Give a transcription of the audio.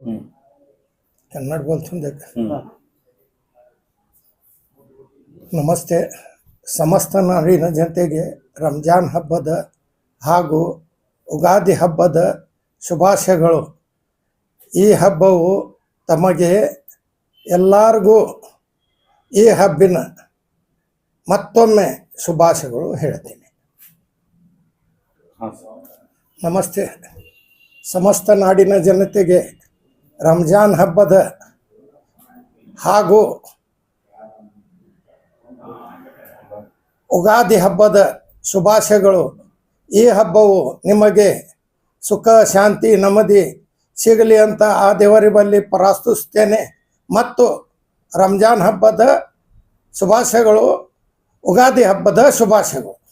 कन्नड़ बोलते ನಮಸ್ತೆ. ಸಮಸ್ತ ನಾಡಿನ ಜನತೆಗೆ ರಂಜಾನ್ ಹಬ್ಬದ ಹಾಗೂ ಉಗಾದಿ ಹಬ್ಬದ ಶುಭಾಶಯಗಳು. ಈ ಹಬ್ಬವು ತಮಗೆ ಎಲ್ಲರಿಗೂ ಈ ಹಬ್ಬಿನ ಮತ್ತೊಮ್ಮೆ ಶುಭಾಶಯಗಳು ಹೇಳ್ತೀನಿ. ನಮಸ್ತೆ. ಸಮಸ್ತ ನಾಡಿನ ಜನತೆಗೆ ರಂಜಾನ್ ಹಬ್ಬದ ಹಾಗೂ ಉಗಾದಿ ಹಬ್ಬದ ಶುಭಾಶಯಗಳು. ಈ ಹಬ್ಬವು ನಿಮಗೆ ಸುಖ ಶಾಂತಿ ನೆಮ್ಮದಿ ಸಿಗಲಿ ಅಂತ ಆ ದೇವರ ಬಳಿ ಪ್ರಾರ್ಥಿಸುತ್ತೇನೆ. ಮತ್ತು ರಂಜಾನ್ ಹಬ್ಬದ ಶುಭಾಶಯಗಳು, ಉಗಾದಿ ಹಬ್ಬದ ಶುಭಾಶಯಗಳು.